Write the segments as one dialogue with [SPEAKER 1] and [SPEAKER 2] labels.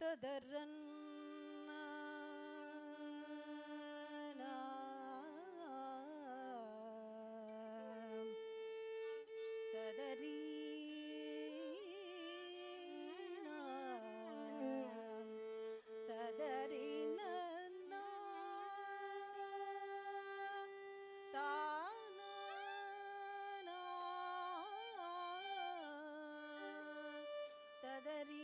[SPEAKER 1] ತದರನ್ನ ತದರಿ ತದರಿ ನನ್ನ ತಾನ ತದರಿ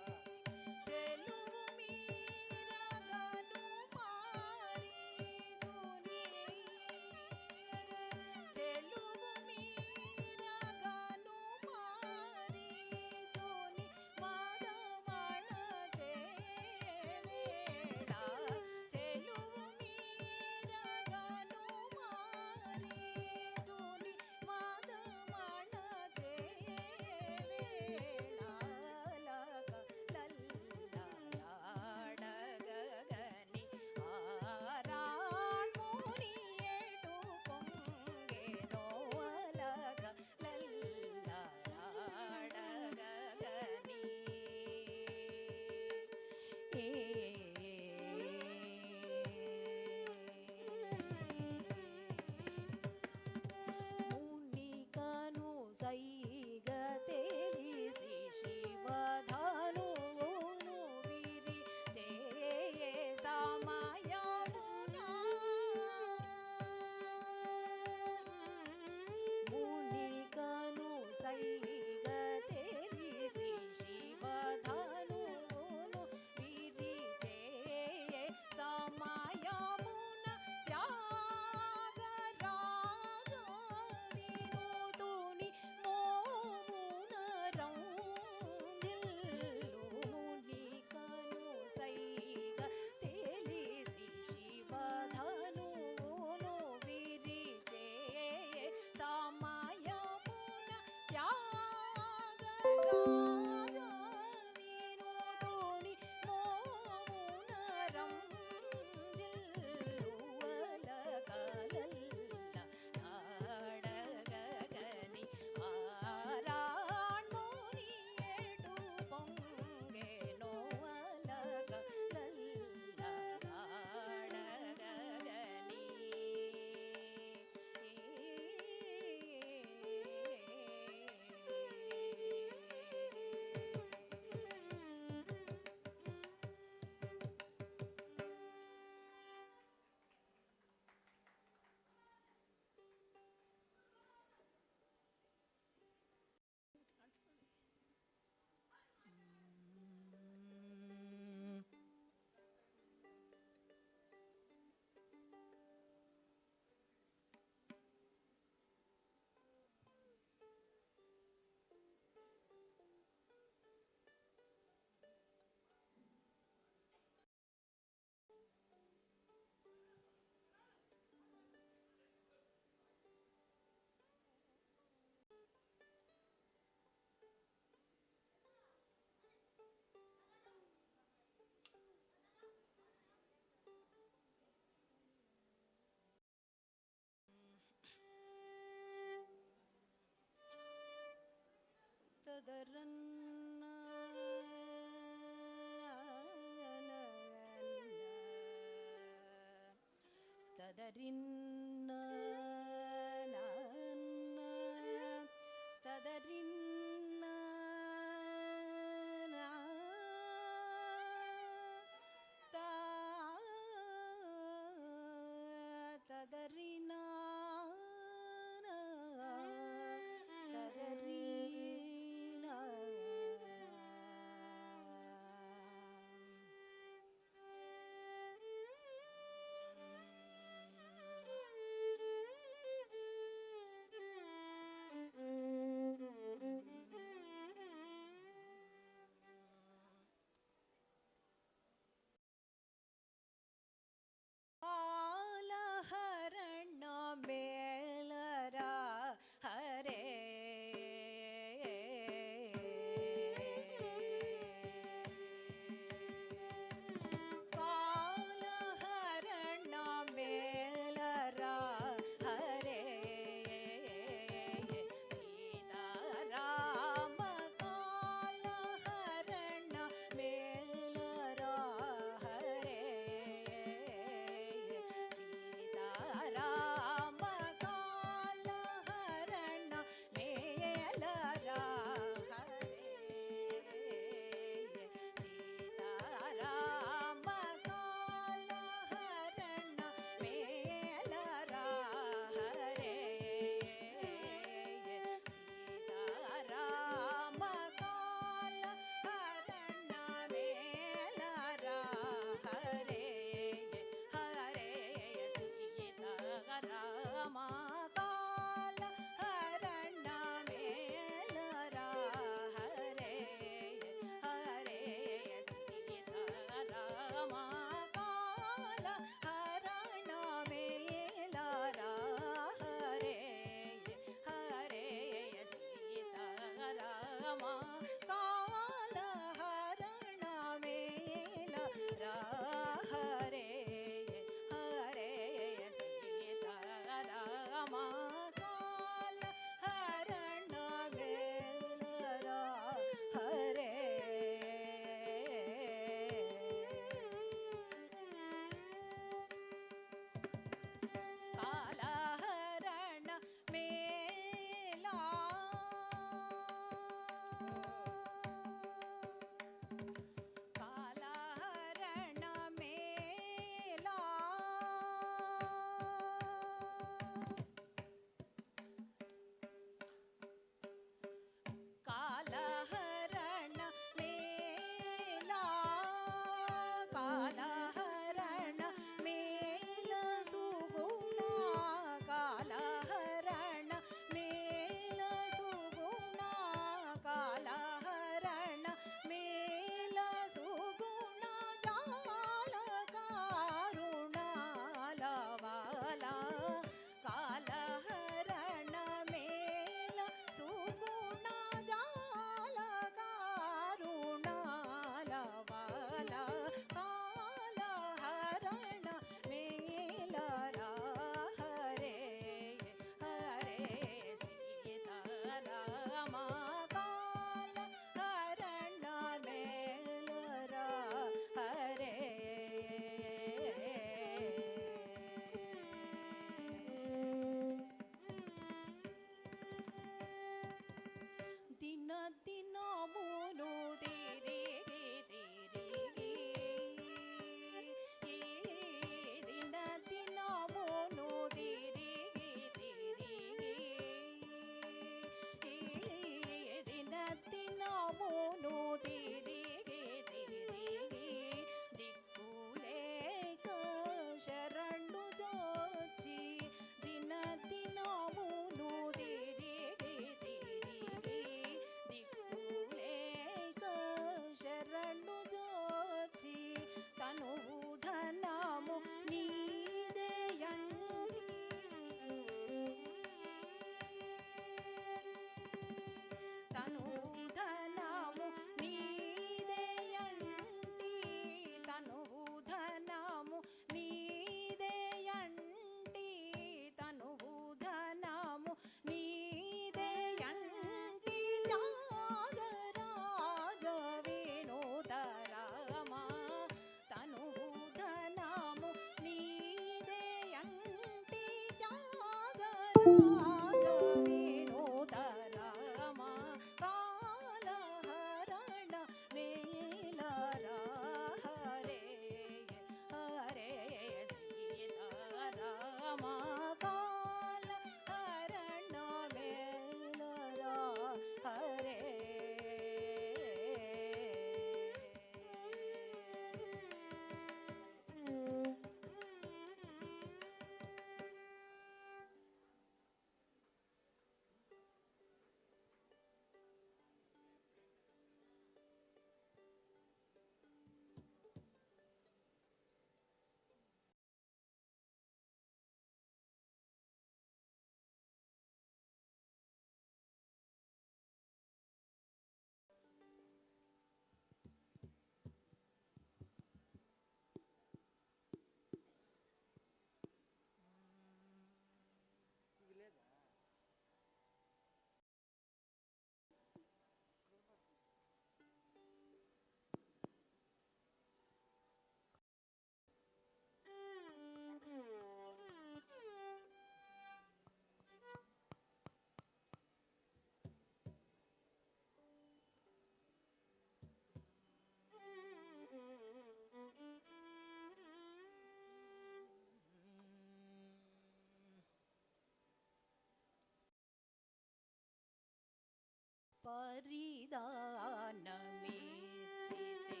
[SPEAKER 1] परिदानमेचिते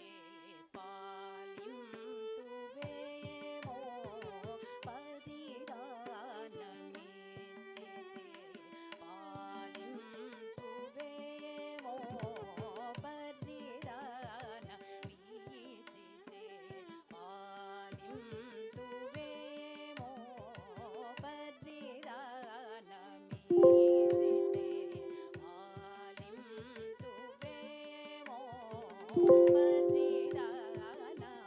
[SPEAKER 1] पालिन्तुवेमो परिदानमेचिते पालिन्तुवेमो परिदानमेचिते पालिन्तुवेमो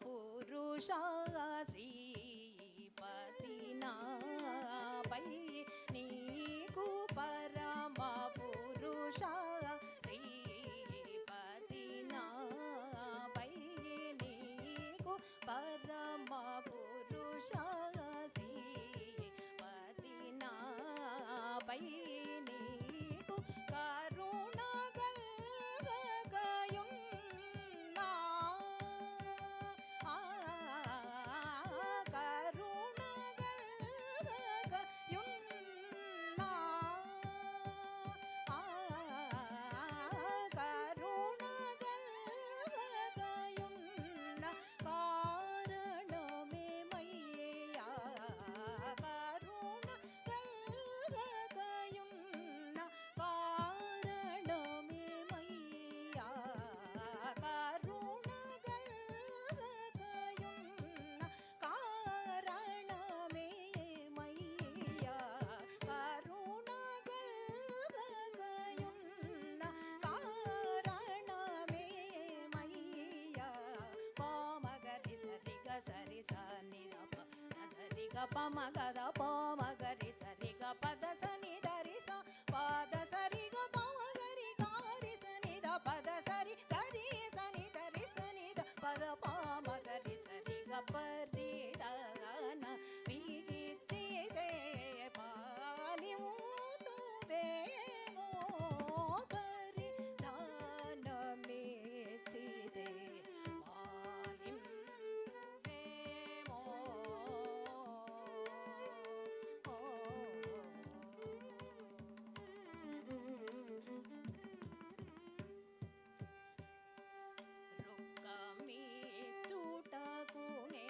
[SPEAKER 1] పురుషా శ్రీపతినాపై నీకు పరమ పురుషా శ్రీపతినాపై నీకు పరమ పురుషా శ్రీపతినాపై నీకు కరుణ పమగద పమగరి సరి గ పద సని దరి స పద సరి గ పమగరి గారి సని ద పద సరి గరి సని దరి సని ద పద పమగరి సరి గ పరి దన విచితే పాలిముతువేమో పరి దాన మెచితే రుక్కమి చూటకునే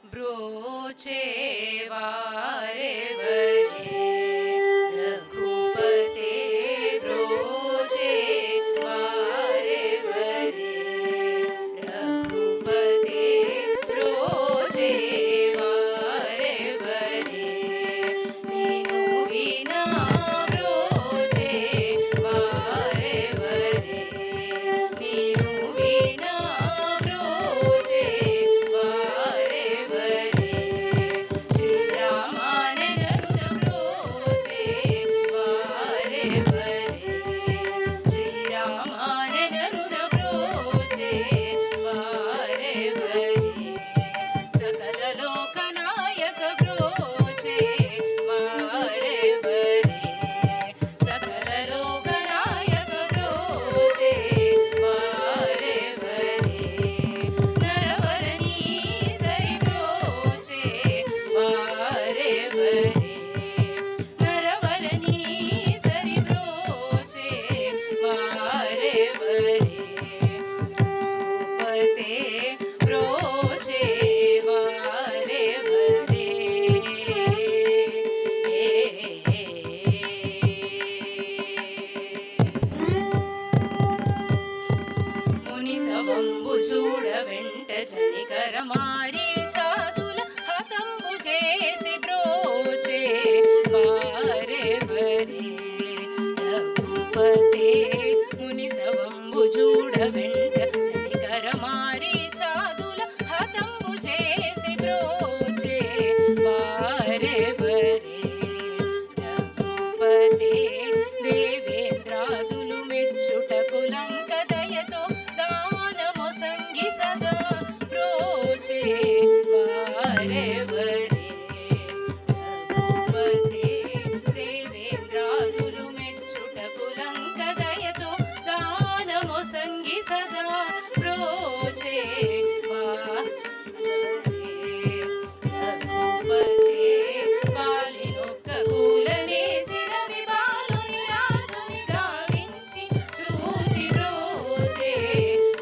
[SPEAKER 2] ब्रोचे वारे वरे रघुपते ब्रोचे वारे वरे रघुपते ब्रोचे वारे वरे नीनु विना ब्रोचे वारे वरे नीनु विना ब्रोचे वारे वरे ಶ್ರೀರಾಮನೆನನು ಬ್ರೋಚೆ ವಾರೆ ವರೆ ಶ್ರೀರಾಮನೆನನು ಬ್ರೋಚೆ ವಾರೆ ವರೆ ಸಕಲ ಲೋಕನಾಯಕ ಬ್ರೋಚೆ ವಾರೆ ವರೆ ಸಕಲ ಲೋಕನಾಯಕ ಬ್ರೋಚೆ ವಾರೆ ವರೆ ನರವರನಿ ಸರಿ ಬ್ರೋಚೆ ವಾರೆ ವರೆ ನರವರನಿ ಸರಿ ಬ್ರೋಚೆ ವಾರೆ ವರೆ ರೂಪತೆ ಬ್ರೋಚೆ ವಾರೆ ವರೆ మునిసవంబు చూడ వెంట చనికర మారి చాతుల హతంబు చేసి బ్రోచే వారే వరే రఘుపతే మునిసవంబు చూడ వెంట చనికర మారి చాతుల హతంబు చేసి బ్రోచే వారే వరే రఘుపతే దేవేంద్రాదులు మెచ్చుటకు లంక దయతో దానమొసంగి సదా బ్రోచే వారే వరే రఘుపతే దేవేంద్రాదులు మెచ్చుటకు లంక దయతో దానమొసంగి సదా బ్రోచే వారే రఘుపతే పాలినొక్క కూలనేసి రవి బాలుని రాజుని గావించి చూచి బ్రోచే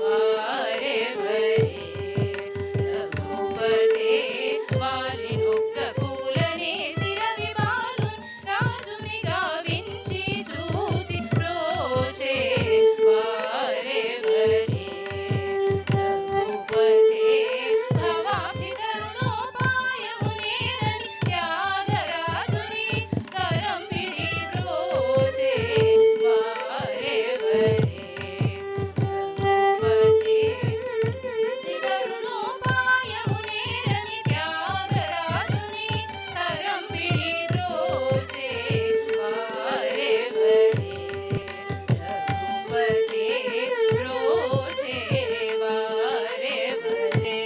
[SPEAKER 2] వారే వరే రఘుపతే పాలినొక్క కూలనేసి రవి బాలుని రాజుని గావించి చూచి బ్రోచే వారే వరే రఘుపతే భవాబ్ది తరుణోపాయమునేరని త్యాగరాజుని కరం పిడి బ్రోచే వారే వరే రఘుపతే తరుణోపాయమునేరని త్యాగరాజుని కరం పిడి బ్రోచే వారే వరే రఘుపతే బ్రోచే వారే వరే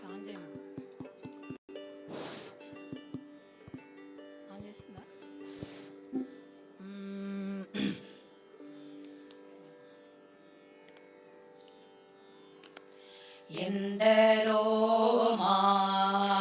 [SPEAKER 1] ఆన్ చేయమను. ఆన్ చేసిందా? ఎందరో మహానుభావులు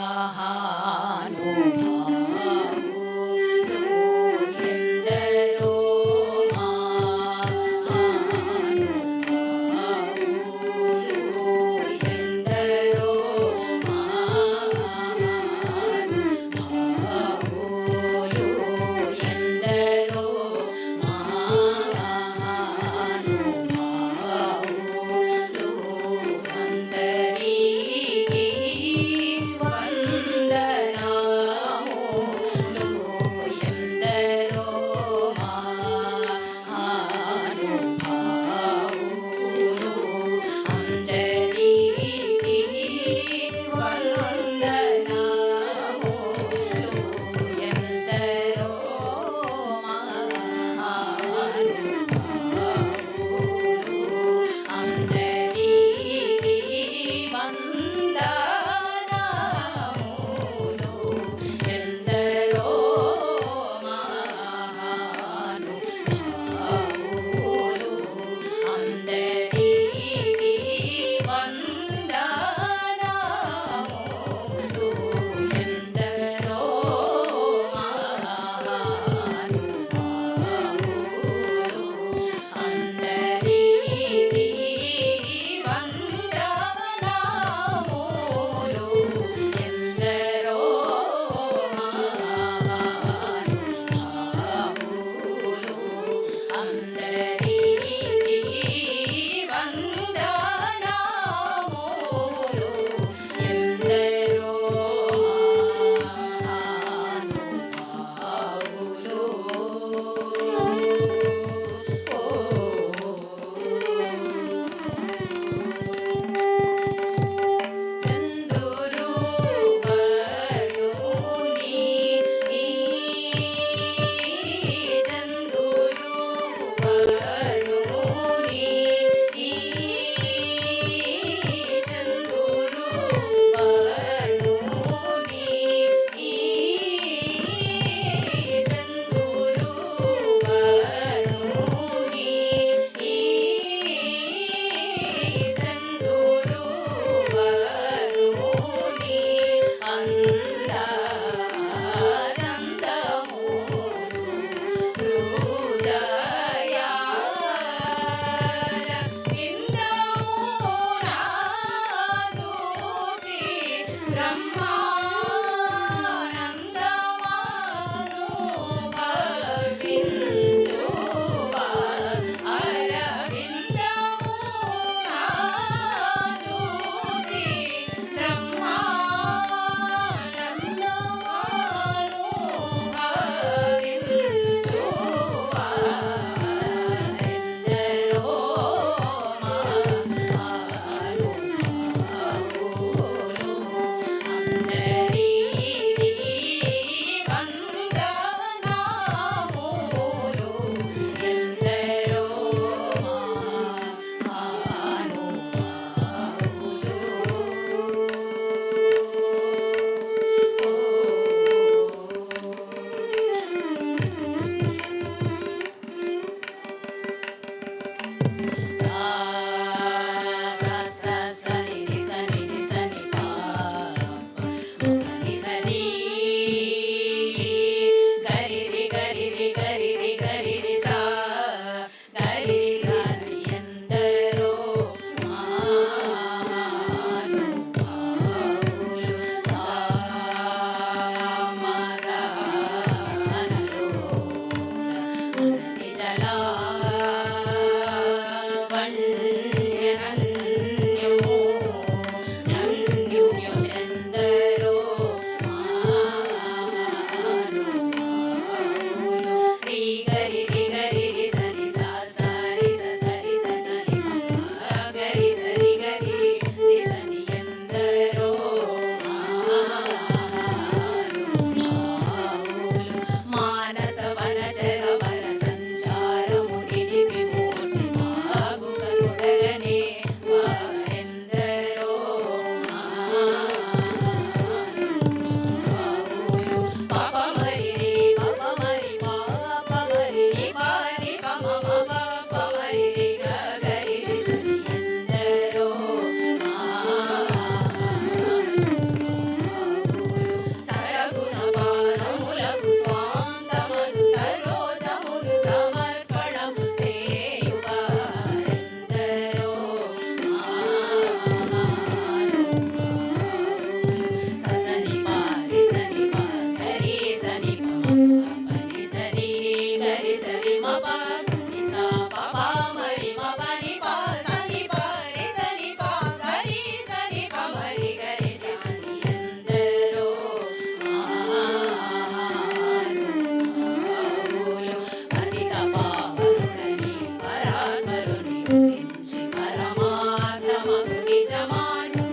[SPEAKER 2] ఎంచి పరమార్థమగు నిజమానుతో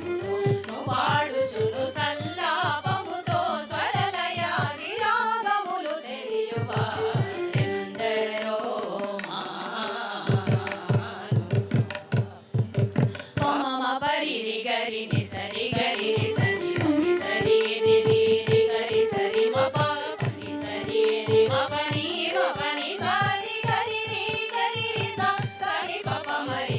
[SPEAKER 2] నువ్వు పాడుచును సల్లాపముతో స్వరలయాది రాగములు తెలియువారెందరో మమ పరిరి గరి ని సరి గరి రి సని మని సరి ని రి రి గరి సరి మ ప పని సరి రి మ పని సరి గరి రి సా సని ప ప మరి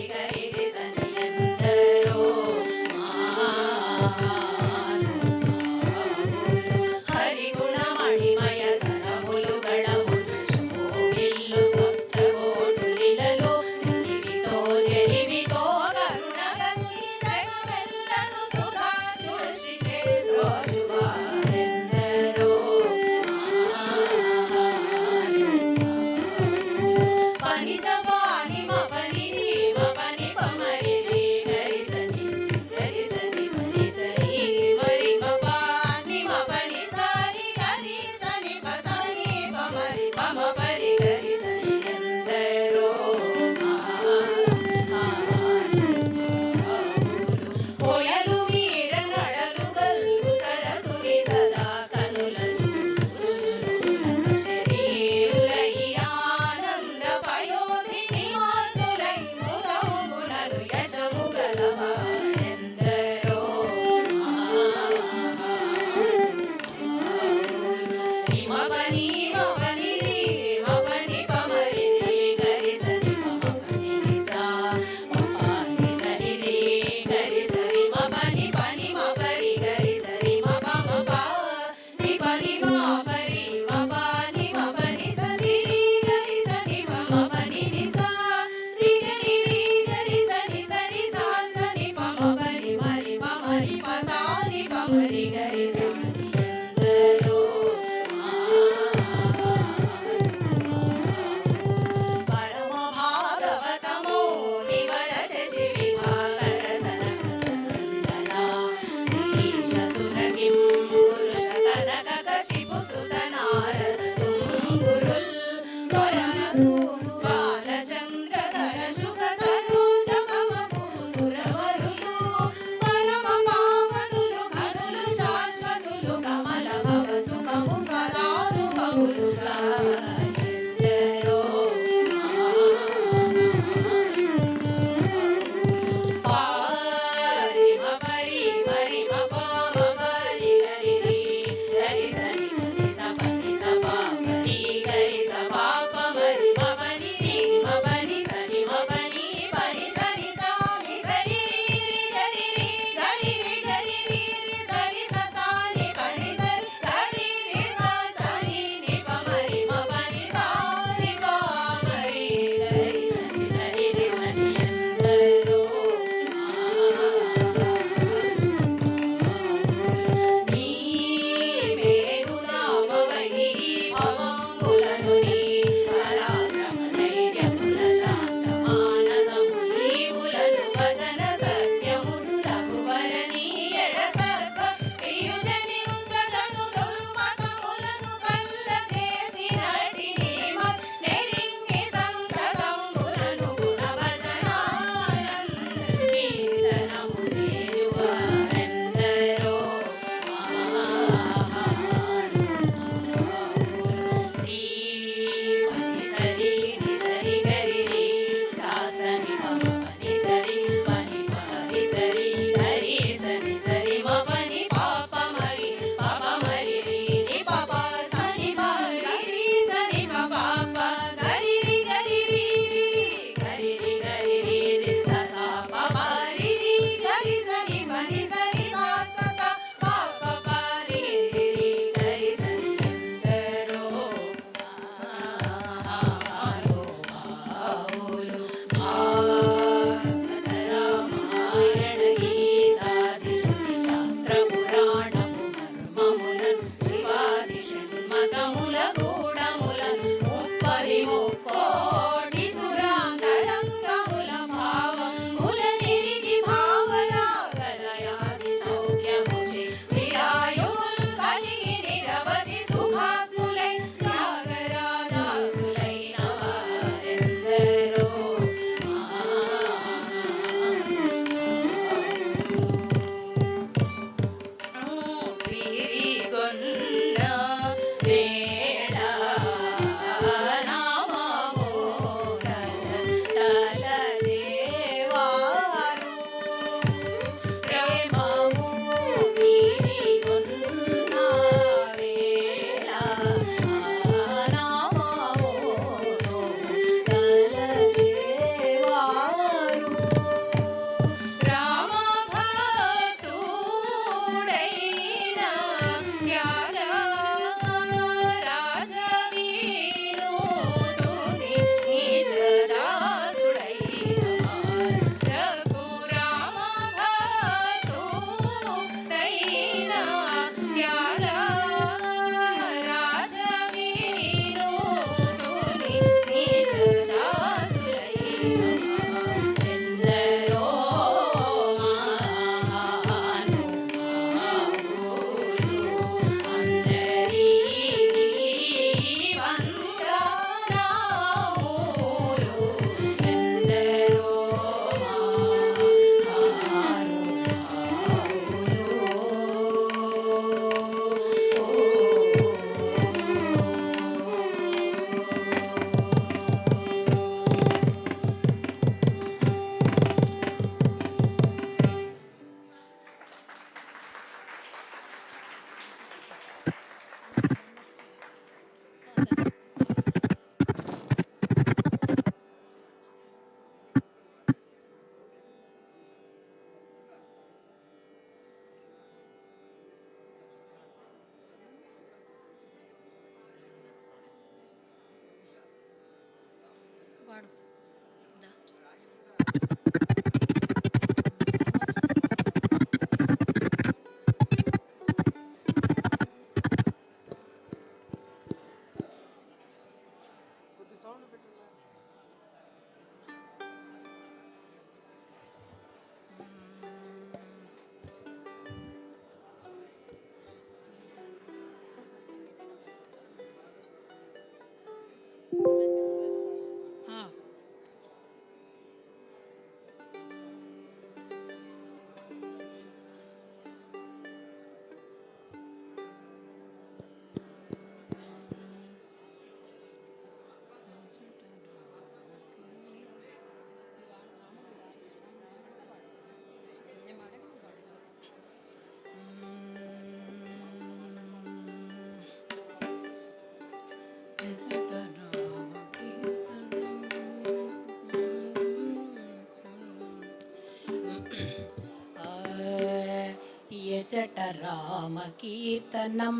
[SPEAKER 1] ఎచట రామ కీర్తనం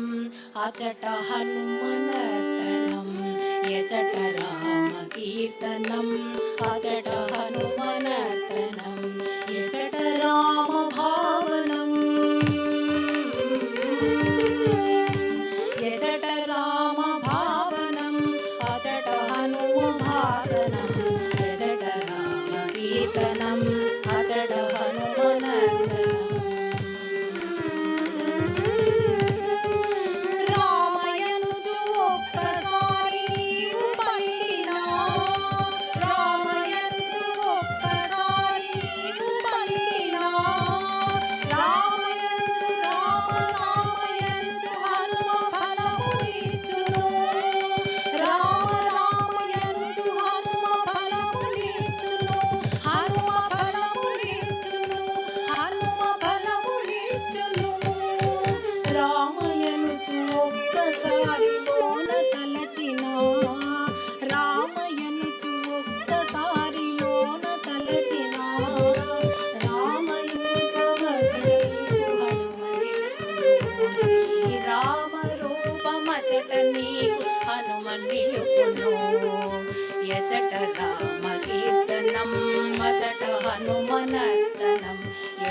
[SPEAKER 1] అచట హనుమనర్తనం ఎచట రామ కీర్తనం అచట హనుమనర్తనం ఎచట రామ భావనం ఎచట రామ భావనం అచట హనుమ భాసనం ఎచట రామ కీర్తనం అచట హనుమనర్తనం రామయనుచు ఒక్కసారి నీవు పలికినా రామయనుచు ఒక్కసారి నీవు పలికినా రామయనుచు రామయనుచు హనుమ ఫలమునిచ్చును రామయనుచు హనుమ ఫలమునిచ్చును హనుమ ఫలమునిచ్చును హనుమ ఫలమునిచ్చును రామయనుచు ఒక్కసారి లోన తలచిన రామయనుచు ఒక్కసారి లోన తలచిన శ్రీరామ రూపమచట నీకు హనుమన్ నిలుపును ఎచట రామ కీర్తనం అచట హనుమనర్తనం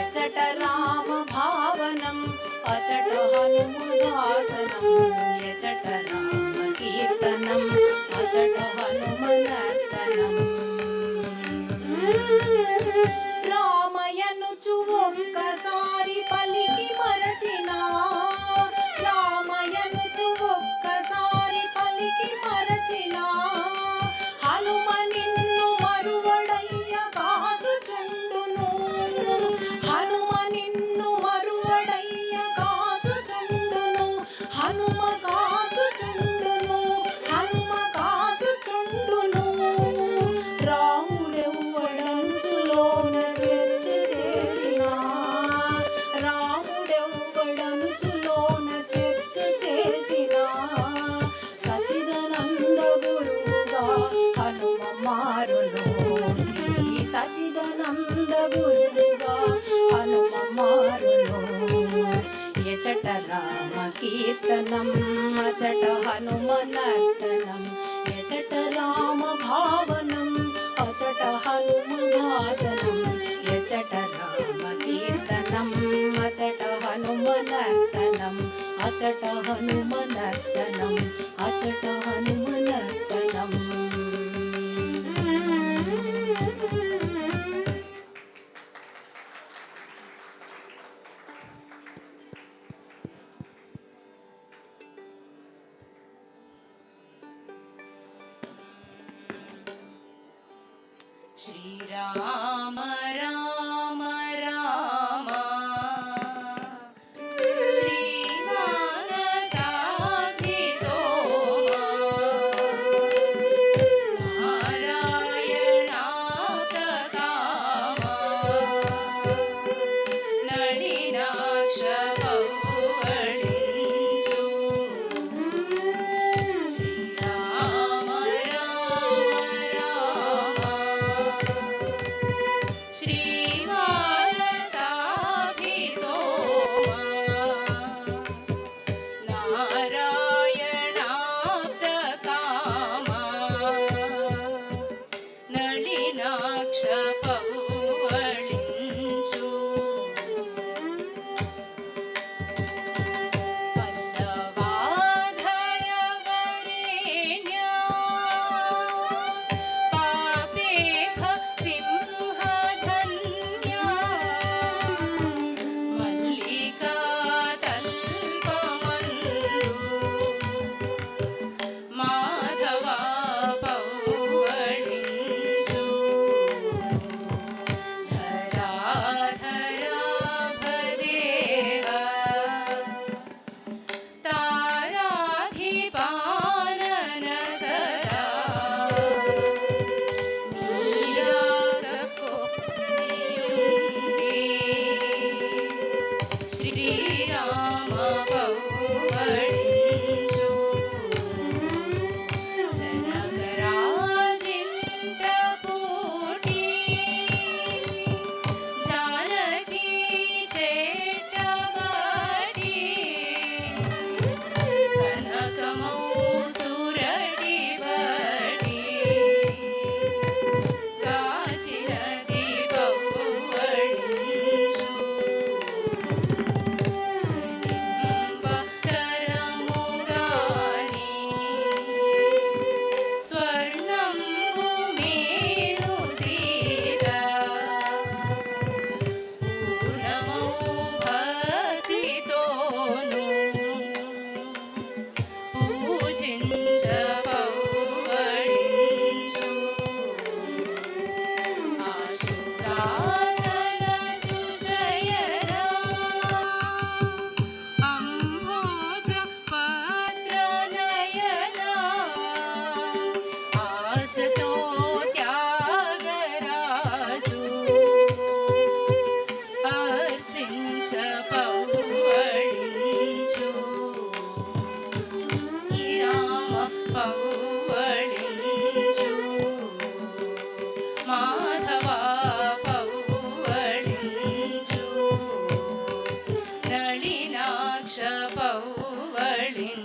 [SPEAKER 1] ఎచట రామ భావనం అచట హనుమ భాసనం ఎచట రామ కీర్తనం అచట హనుమనర్తనం రామయనుచు ఒక్కసారి పలికి మరచినా రామయనుచు ఒక్కసారి పలికి మరచినా హనుమ నిన్ను మరువడయ్య కాచుచుండును హనుమ నిన్ను మరువడయ్య కాచుచుండును హనుమ కాచుచుండును హనుమ కాచుచుండును రాముడెవ్వడనుచులోన చర్చ చేసినా రాముడెవ్వడనుచులోన చర్చ చేసినా సచిదానంద గురువుగా హనుమ మారును శ్రీ సచిదానంద గురువుగా హనుమ మారును ఎచట రామ కీర్తనం అచట హనుమనర్తనం ఎచట రామ భావనం అచట హనుమ భాసనం ఎచట రామ కీర్తనం అచట హనుమనర్తనం అచట హనుమనర్తనం అచట హనుమనర్తనం
[SPEAKER 2] శ్రీరామ రామ రామ శ్రీమానసాధి సోమ నారాయణాతకామ నళినాక్ష పౌవళించు శ్రీరామ రామ రామ శ్రీ నది పవ్వళించు తరముగాని స్వర్ణంబు మేను సీత పూర్ణమౌ భక్తితోను పూజించ పవ్వళించు ఆశుదాసన సుశయన అంభోజ పత్రనయన ఆశతో త్యాగరాజు అర్చించ పవ్వళించు శ్రీరామ పవ్వళించు మాధవ పవ్వళించు నళినాక్ష పవ్వళించు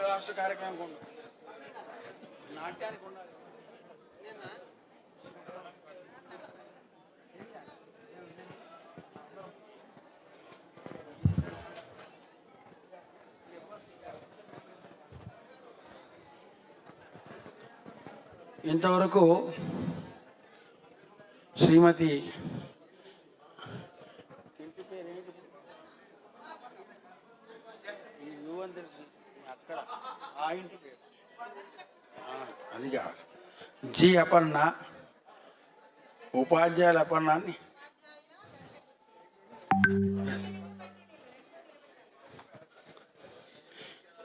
[SPEAKER 3] రాష్ట్ర కార్యక్రమం నాట్యానికి ఉండాలి. ఇంతవరకు శ్రీమతి అక్కడ ఆ ఇంటి పేరు అదిగా జి అపర్ణ, ఉపాధ్యాయుల అపర్ణాన్ని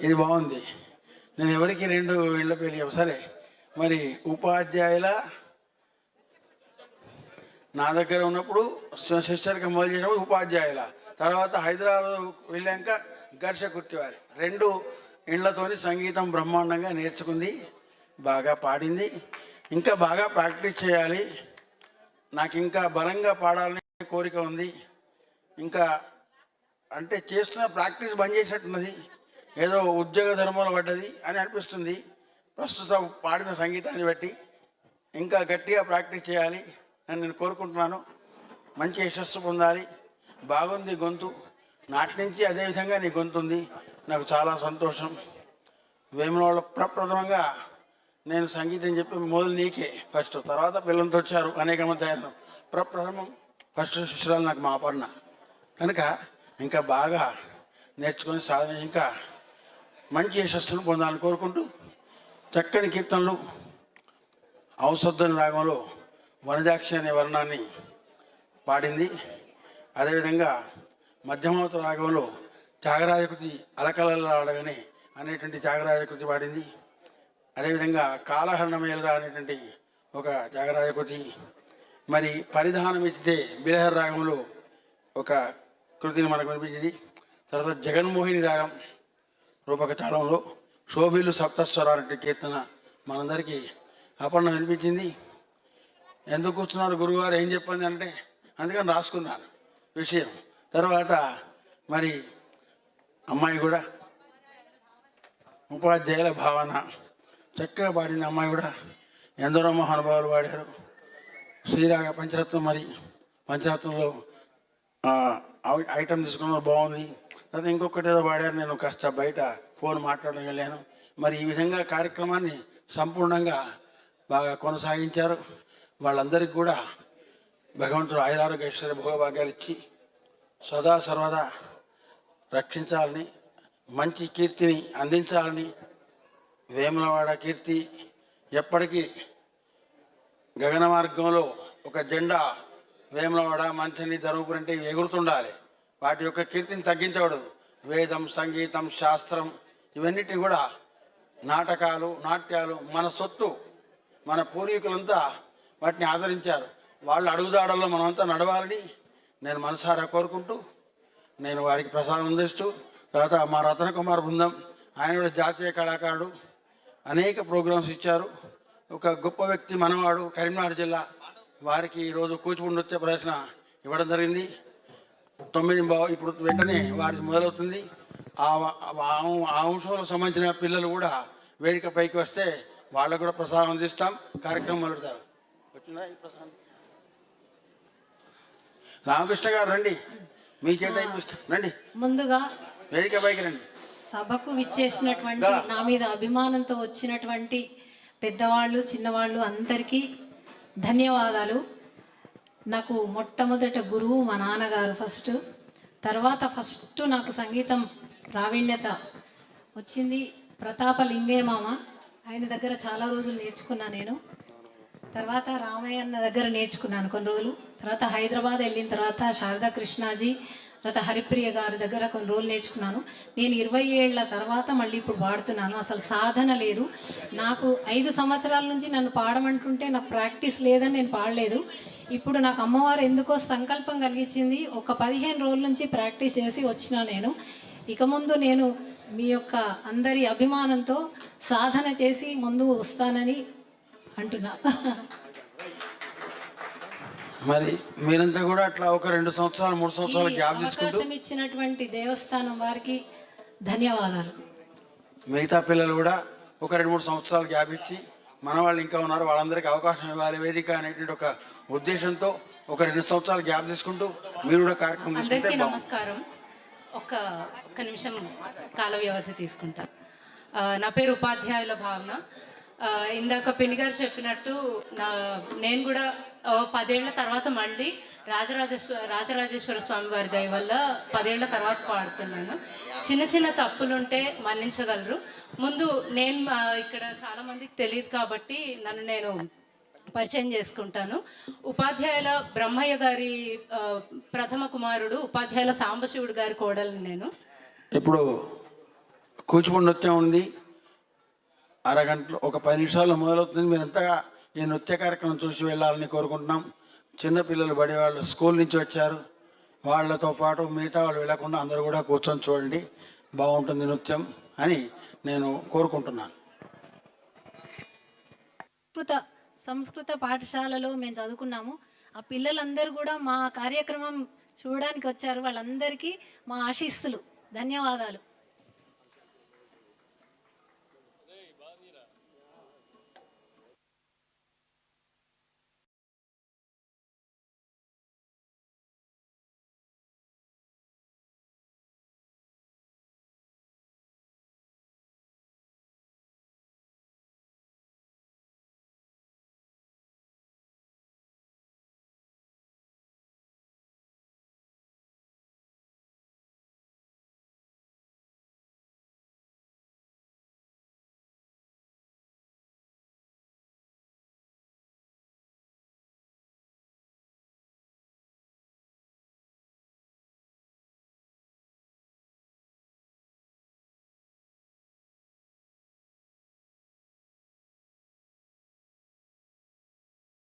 [SPEAKER 3] ఇది బాగుంది. నేను ఎవరికి 2 ఇళ్ళ పేర్లు చెప్పు. సరే, మరి ఉపాధ్యాయుల నా దగ్గర ఉన్నప్పుడు శిష్యరిక మొదలు చేసినప్పుడు ఉపాధ్యాయుల, తర్వాత హైదరాబాద్ వెళ్ళాక ఘర్ష కుర్తివారి 2 ఇళ్లతోని సంగీతం బ్రహ్మాండంగా నేర్చుకుంది, బాగా పాడింది. ఇంకా బాగా ప్రాక్టీస్ చేయాలి, నాకు ఇంకా బలంగా పాడాలనే కోరిక ఉంది. ఇంకా అంటే చేస్తున్న ప్రాక్టీస్ బంద్ చేసినట్టున్నది, ఏదో ఉద్యోగ ధర్మంలో పడ్డది అని అనిపిస్తుంది ప్రస్తుతం పాడిన సంగీతాన్ని బట్టి. ఇంకా గట్టిగా ప్రాక్టీస్ చేయాలి అని నేను కోరుకుంటున్నాను. మంచి యశస్సు పొందాలి. బాగుంది గొంతు, నాటి నుంచి అదేవిధంగా నీ గొంతు ఉంది, నాకు చాలా సంతోషం. వేములవాడ ప్రప్రథమంగా నేను సంగీతం చెప్పి మొదలు నీకే ఫస్ట్, తర్వాత పిల్లలతో వచ్చారు అనేక మంది తయారు. ప్రప్రథమం ఫస్ట్ శిష్యురాలు నాకు మా అపర్ణ. కనుక ఇంకా బాగా నేర్చుకొని సాధన ఇంకా మంచి యశస్సును పొందాలని కోరుకుంటూ చక్కని కీర్తనలు ఔషధుని రాగంలో వనజాక్షి అనే వర్ణాన్ని పాడింది. అదేవిధంగా మధ్యమవత రాగంలో త్యాగరాజకృతి అలకలలాడగానే అనేటువంటి త్యాగరాజకృతి పాడింది. అదేవిధంగా కాలహరణమేలరా అనేటువంటి ఒక త్యాగరాజకృతి. మరి పరిధానం ఇచ్చితే బిలహర్ రాగంలో ఒక కృతిని మనకు వినిపించింది. తర్వాత జగన్మోహిని రాగం రూపక తాళంలో శోభిలు సప్తస్వరాలంటే కీర్తన మనందరికీ అపర్ణ వినిపించింది. ఎందుకు కూర్చున్నారు గురువుగారు ఏం చెప్పింది అంటే అందుకని రాసుకున్నాను విషయం. తర్వాత మరి అమ్మాయి కూడా ఉపాధ్యాయుల భావన చక్కగా పాడింది. అమ్మాయి కూడా ఎందరో మహానుభావులు పాడారు. శ్రీరాగ పంచరత్నం, మరి పంచరత్నంలో ఐటమ్ తీసుకున్న బాగుంది. తర్వాత ఇంకొకటి ఏదో పాడారు, నేను కాస్త బయట ఫోన్ మాట్లాడడం వెళ్ళాను. మరి ఈ విధంగా కార్యక్రమాన్ని సంపూర్ణంగా బాగా కొనసాగించారు. వాళ్ళందరికీ కూడా భగవంతుడు ఆయురారోగ్య ఐశ్వర్య భోగభాగ్యాలు ఇచ్చి సదా సర్వదా రక్షించాలని, మంచి కీర్తిని అందించాలని, వేములవాడ కీర్తి ఎప్పటికీ గగన మార్గంలో ఒక జెండా వేములవాడ, మంచిని, ధర్మపురి అంటే ఇవి ఎగురుతుండాలి. వాటి యొక్క కీర్తిని తగ్గించకూడదు. వేదం, సంగీతం, శాస్త్రం ఇవన్నిటిని కూడా, నాటకాలు, నాట్యాలు మన సొత్తు. మన పూర్వీకులంతా వాటిని ఆదరించారు. వాళ్ళ అడుగుదాడల్లో మనమంతా నడవాలని నేను మనసారా కోరుకుంటూ, నేను వారికి ప్రసాదం అందిస్తూ, తర్వాత మా రతన కుమార్ బృందం, ఆయన కూడా జాతీయ కళాకారుడు, అనేక ప్రోగ్రామ్స్ ఇచ్చారు. ఒక గొప్ప వ్యక్తి మనవాడు, కరీంనగర్ జిల్లా, వారికి ఈరోజు కూచిపూడి నృత్య ప్రదర్శన ఇవ్వడం జరిగింది. 9 ఇప్పుడు వెంటనే వారికి మొదలవుతుంది. ఆ అంశంలో సంబంధించిన పిల్లలు కూడా వేదిక పైకి వస్తే వాళ్ళకు కూడా ప్రసాదం అందిస్తాం. కార్యక్రమం మొదలుతారు. వచ్చిందా ఈ ప్రసాదం? రామకృష్ణ గారు రండి, మీ చేత ఇప్పిస్తాం. రండి,
[SPEAKER 1] ముందుగా
[SPEAKER 3] వేదిక పైకి రండి.
[SPEAKER 1] సభకు విచ్చేసినటువంటి, నా మీద అభిమానంతో వచ్చినటువంటి పెద్దవాళ్ళు, చిన్నవాళ్ళు అందరికీ ధన్యవాదాలు. నాకు మొట్టమొదట గురువు మా నాన్నగారు తర్వాత నాకు సంగీతం ప్రావీణ్యత వచ్చింది ప్రతాప లింగే మామ. ఆయన దగ్గర చాలా రోజులు నేర్చుకున్నాను నేను. తర్వాత రామయ్య అన్న దగ్గర నేర్చుకున్నాను కొన్ని రోజులు. తర్వాత హైదరాబాద్ వెళ్ళిన తర్వాత శారదా కృష్ణాజీ, తర్వాత హరిప్రియ గారి దగ్గర కొన్ని రోజులు నేర్చుకున్నాను. నేను 20 ఏళ్ల తర్వాత మళ్ళీ ఇప్పుడు పాడుతున్నాను. అసలు సాధన లేదు నాకు. 5 సంవత్సరాల నుంచి నన్ను పాడమంటుంటే నాకు ప్రాక్టీస్ లేదని నేను పాడలేదు. ఇప్పుడు నాకు అమ్మవారు ఎందుకో సంకల్పం కలిగించింది. ఒక 15 రోజుల నుంచి ప్రాక్టీస్ చేసి వచ్చినా నేను. ఇక ముందు నేను మీ యొక్క అందరి అభిమానంతో సాధన చేసి ముందు వస్తానని అంటున్నా.
[SPEAKER 3] మరి మీరంతా కూడా అట్లా ఒక 2 సంవత్సరాలు 3 సంవత్సరాలు గ్యాప్ తీసుకుంటూ,
[SPEAKER 1] అవకాశం ఇచ్చినటువంటి దేవస్థానం వారికి ధన్యవాదాలు.
[SPEAKER 3] మిగతా పిల్లలు కూడా ఒక 2-3 సంవత్సరాలు గ్యాప్ ఇచ్చి, మన వాళ్ళు ఇంకా ఉన్నారు, వాళ్ళందరికీ అవకాశం ఇవ్వాలి వేదిక అనేటువంటి ఒక ఉద్దేశంతో ఒక 2 సంవత్సరాలు గ్యాప్ తీసుకుంటూ మీరు కూడా కార్యక్రమం తీసుకుంటే
[SPEAKER 2] అందరికీ
[SPEAKER 3] బాగుంటుంది.
[SPEAKER 2] నమస్కారం. ఒక్క నిమిషం కాల వ్యవధి తీసుకుంటా. నా పేరు ఉపాధ్యాయుల భావన. ఇందాక పిన్ని గారు చెప్పినట్టు నేను కూడా 10 ఏళ్ల తర్వాత మళ్ళీ రాజరాజేశ్వర స్వామి వారి దయ వల్ల 10 ఏళ్ల తర్వాత పాడుతున్నాను. చిన్న తప్పులుంటే మన్నించగలరు. ముందు నేను ఇక్కడ చాలా మందికి తెలియదు కాబట్టి నన్ను నేను పరిచయం చేసుకుంటాను. ఉపాధ్యాయుల బ్రహ్మయ్య గారి ప్రథమ కుమారుడు, ఉపాధ్యాయుల సాంబశివుడు గారి కోడల్ని నేను.
[SPEAKER 3] ఇప్పుడు కూచిపూడి నృత్యం ఉంది, అరగంటలో ఒక 10 నిమిషాల్లో మొదలవుతుంది. మీరంతా ఈ నృత్య కార్యక్రమం చూసి వెళ్ళాలని కోరుకుంటున్నాం. చిన్నపిల్లలు, బడి వాళ్ళు స్కూల్ నుంచి వచ్చారు, వాళ్ళతో పాటు మిగతా వాళ్ళు వెళ్ళకుండా అందరూ కూడా కూర్చొని చూడండి, బాగుంటుంది నృత్యం అని నేను కోరుకుంటున్నాను.
[SPEAKER 1] సంస్కృత పాఠశాలలో మేము చదువుకున్నాము. ఆ పిల్లలందరూ కూడా మా కార్యక్రమం చూడడానికి వచ్చారు. వాళ్ళందరికీ మా ఆశీస్సులు, ధన్యవాదాలు.